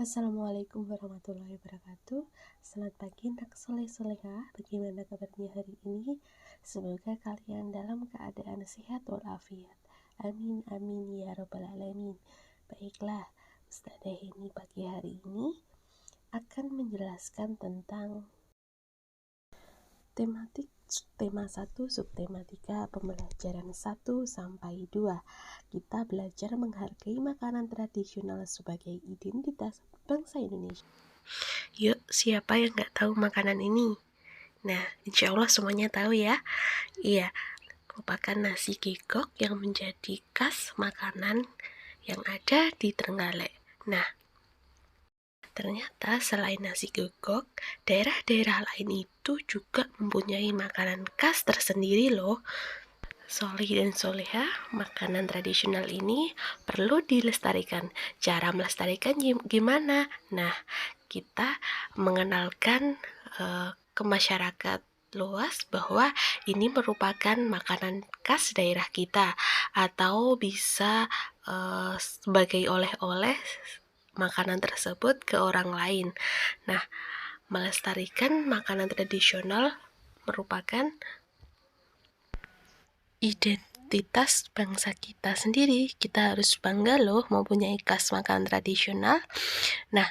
Assalamualaikum warahmatullahi wabarakatuh. Selamat pagi anak soleh-solehah. Bagaimana kabarnya hari ini? Semoga kalian dalam keadaan sehat walafiat. Amin amin ya robbal alamin. Baiklah, Ustadzah ini pagi hari ini akan menjelaskan tentang tema 1, subtema 3, pembelajaran 1 sampai 2. Kita belajar menghargai makanan tradisional sebagai identitas bangsa Indonesia. Yuk, siapa yang nggak tahu makanan ini? Nah, insya Allah semuanya tahu ya. Iya, merupakan nasi gegok yang menjadi khas makanan yang ada di Trenggalek. Nah, ternyata selain nasi gegok, daerah-daerah lain itu juga mempunyai makanan khas tersendiri loh. Soleh dan soleha, makanan tradisional ini perlu dilestarikan. Cara melestarikan gimana? Nah, kita mengenalkan ke masyarakat luas bahwa ini merupakan makanan khas daerah kita, atau bisa sebagai oleh-oleh makanan tersebut ke orang lain. Nah, melestarikan makanan tradisional merupakan identitas bangsa kita sendiri. Kita harus bangga loh mempunyai khas makanan tradisional. Nah,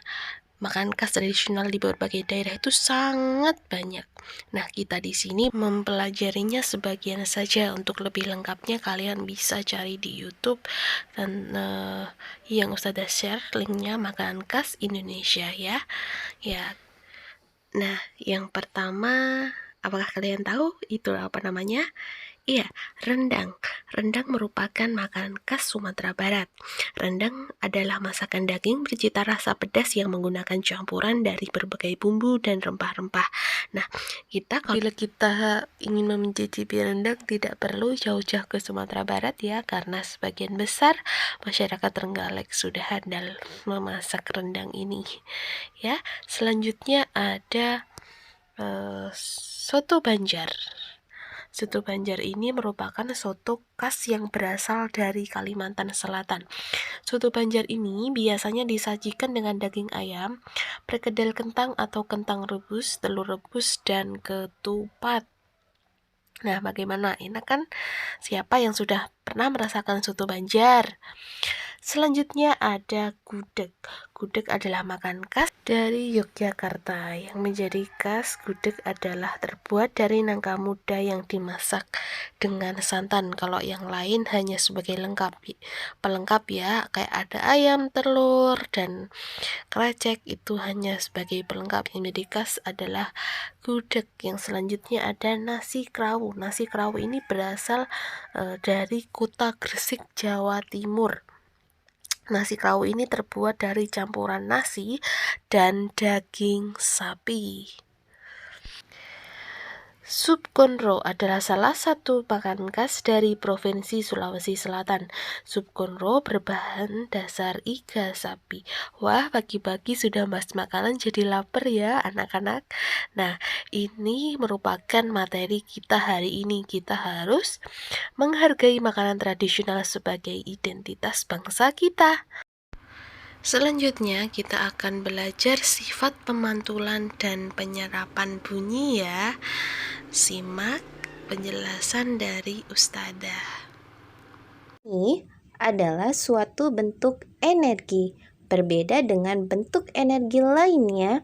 makanan khas tradisional di berbagai daerah itu sangat banyak. Nah, kita di sini mempelajarinya sebagian saja. Untuk lebih lengkapnya kalian bisa cari di YouTube dan yang Ustadzah share linknya makanan khas Indonesia ya. Ya. Nah, yang pertama, apakah kalian tahu itu apa namanya? Iya, rendang. Rendang merupakan makanan khas Sumatera Barat. Rendang adalah masakan daging bercita rasa pedas yang menggunakan campuran dari berbagai bumbu dan rempah-rempah. Nah, bila kita ingin mencicipi rendang tidak perlu jauh-jauh ke Sumatera Barat ya, karena sebagian besar masyarakat Trenggalek sudah handal memasak rendang ini. Ya, selanjutnya ada soto Banjar. Soto Banjar ini merupakan soto khas yang berasal dari Kalimantan Selatan. Soto Banjar ini biasanya disajikan dengan daging ayam, perkedel kentang atau kentang rebus, telur rebus, dan ketupat. Nah, bagaimana? Enak kan? Siapa yang sudah pernah merasakan soto Banjar? Selanjutnya ada gudeg. Gudeg adalah makanan khas dari Yogyakarta. Yang menjadi khas gudeg adalah terbuat dari nangka muda yang dimasak dengan santan. Kalau yang lain hanya sebagai pelengkap ya, kayak ada ayam, telur, dan krecek, itu hanya sebagai pelengkap. Yang menjadi khas adalah gudeg. Yang selanjutnya ada nasi krawu. Nasi krawu ini berasal dari kota Gresik, Jawa Timur. Nasi krawu ini terbuat dari campuran nasi dan daging sapi. Sup konro adalah salah satu makanan khas dari Provinsi Sulawesi Selatan. Sup konro berbahan dasar iga sapi. Wah, pagi-pagi sudah bahas makanan jadi lapar ya anak-anak. Nah, ini merupakan materi kita hari ini. Kita harus menghargai makanan tradisional sebagai identitas bangsa kita. Selanjutnya kita akan belajar sifat pemantulan dan penyerapan bunyi ya. Simak penjelasan dari Ustadzah. Ini adalah suatu bentuk energi. Berbeda dengan bentuk energi lainnya,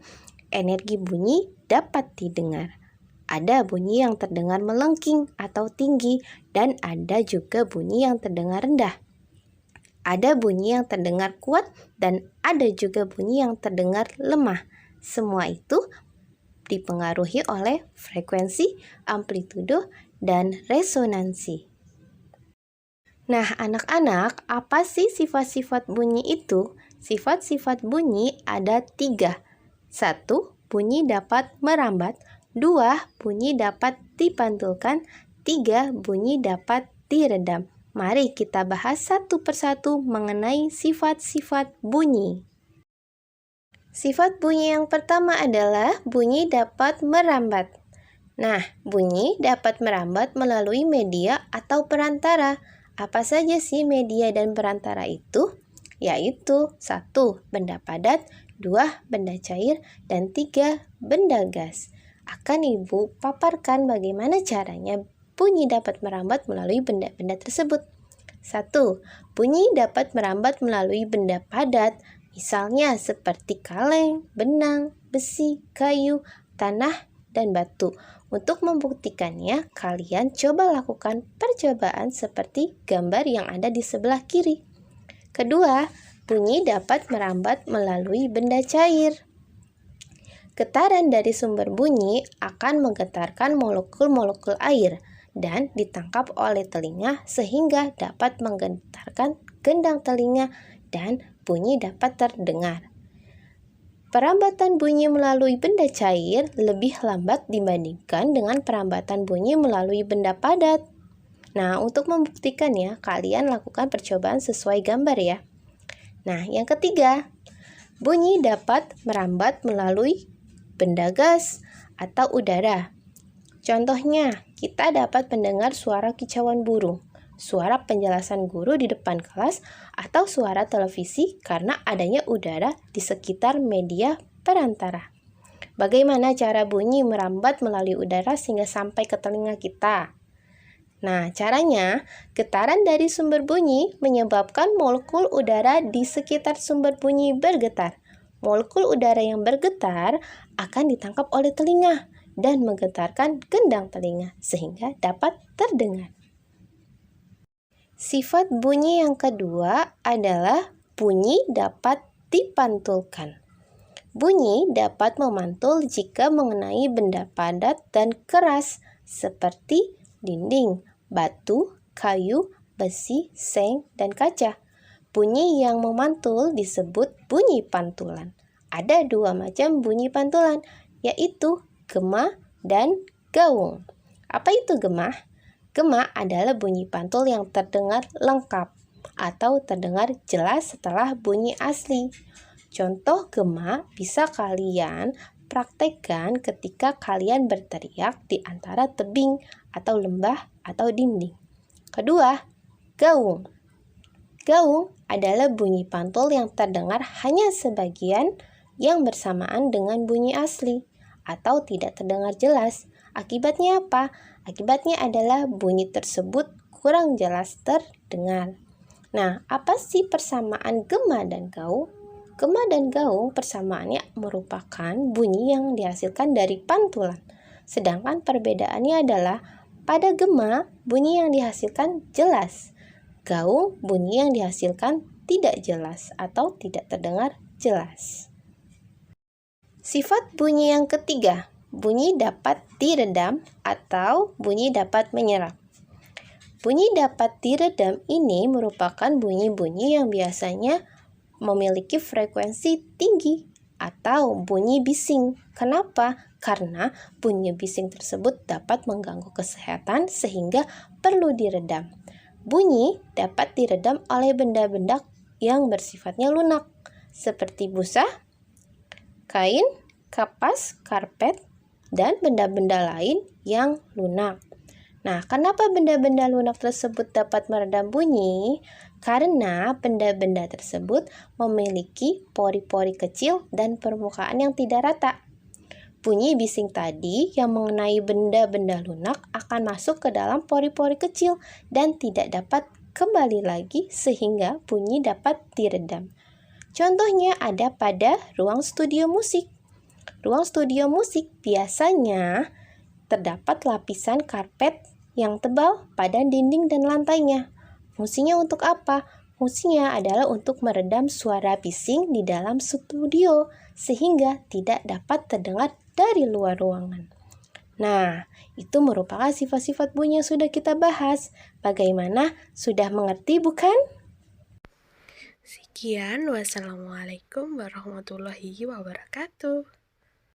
energi bunyi dapat didengar. Ada bunyi yang terdengar melengking atau tinggi, dan ada juga bunyi yang terdengar rendah. Ada bunyi yang terdengar kuat dan ada juga bunyi yang terdengar lemah. Semua itu dipengaruhi oleh frekuensi, amplitudo, dan resonansi. Nah, anak-anak, apa sih sifat-sifat bunyi itu? Sifat-sifat bunyi ada 3. 1. Bunyi dapat merambat. 2. Bunyi dapat dipantulkan. 3. Bunyi dapat diredam. Mari kita bahas satu persatu mengenai sifat-sifat bunyi. Sifat bunyi yang pertama adalah bunyi dapat merambat. Nah, bunyi dapat merambat melalui media atau perantara. Apa saja sih media dan perantara itu? yaitu 1. Benda padat, 2. Benda cair, dan 3. Benda gas. Akan Ibu paparkan bagaimana caranya bunyi dapat merambat melalui benda-benda tersebut. 1. Bunyi dapat merambat melalui benda padat, misalnya seperti kaleng, benang, besi, kayu, tanah, dan batu. Untuk membuktikannya, kalian coba lakukan percobaan seperti gambar yang ada di sebelah kiri. Kedua, bunyi dapat merambat melalui benda cair. Getaran dari sumber bunyi akan menggetarkan molekul-molekul air dan ditangkap oleh telinga sehingga dapat menggetarkan gendang telinga dan bunyi dapat terdengar. Perambatan bunyi melalui benda cair lebih lambat dibandingkan dengan perambatan bunyi melalui benda padat. Nah, untuk membuktikannya, kalian lakukan percobaan sesuai gambar ya. Nah, yang ketiga, bunyi dapat merambat melalui benda gas atau udara. Contohnya, kita dapat mendengar suara kicauan burung, suara penjelasan guru di depan kelas, atau suara televisi karena adanya udara di sekitar media perantara. Bagaimana cara bunyi merambat melalui udara sehingga sampai ke telinga kita? Nah, caranya, getaran dari sumber bunyi menyebabkan molekul udara di sekitar sumber bunyi bergetar. Molekul udara yang bergetar akan ditangkap oleh telinga dan menggetarkan gendang telinga sehingga dapat terdengar. Sifat bunyi yang kedua adalah bunyi dapat dipantulkan. Bunyi dapat memantul jika mengenai benda padat dan keras seperti dinding, batu, kayu, besi, seng, dan kaca. Bunyi yang memantul disebut bunyi pantulan. Ada 2 macam bunyi pantulan, yaitu gema dan gaung. Apa itu gema? Gema adalah bunyi pantul yang terdengar lengkap atau terdengar jelas setelah bunyi asli. Contoh gema bisa kalian praktekkan ketika kalian berteriak di antara tebing atau lembah atau dinding. Kedua, gaung. Gaung adalah bunyi pantul yang terdengar hanya sebagian yang bersamaan dengan bunyi asli atau tidak terdengar jelas. Akibatnya apa? Akibatnya adalah bunyi tersebut kurang jelas terdengar. Nah, apa sih persamaan gema dan gaung? Gema dan gaung persamaannya merupakan bunyi yang dihasilkan dari pantulan. Sedangkan perbedaannya adalah pada gema bunyi yang dihasilkan jelas. Gaung bunyi yang dihasilkan tidak jelas atau tidak terdengar jelas. Sifat bunyi yang ketiga, bunyi dapat diredam atau bunyi dapat menyerap. Bunyi dapat diredam ini merupakan bunyi-bunyi yang biasanya memiliki frekuensi tinggi atau bunyi bising. Kenapa? Karena bunyi bising tersebut dapat mengganggu kesehatan sehingga perlu diredam. Bunyi dapat diredam oleh benda-benda yang bersifatnya lunak, seperti busa, kain, kapas, karpet, dan benda-benda lain yang lunak. Nah, kenapa benda-benda lunak tersebut dapat meredam bunyi? Karena benda-benda tersebut memiliki pori-pori kecil dan permukaan yang tidak rata. Bunyi bising tadi yang mengenai benda-benda lunak akan masuk ke dalam pori-pori kecil dan tidak dapat kembali lagi sehingga bunyi dapat diredam. Contohnya ada pada ruang studio musik. Ruang studio musik biasanya terdapat lapisan karpet yang tebal pada dinding dan lantainya. Fungsinya untuk apa? Fungsinya adalah untuk meredam suara bising di dalam studio sehingga tidak dapat terdengar dari luar ruangan. Nah, itu merupakan sifat-sifat bunyi yang sudah kita bahas. Bagaimana? Sudah mengerti bukan? Sekian, wassalamualaikum warahmatullahi wabarakatuh.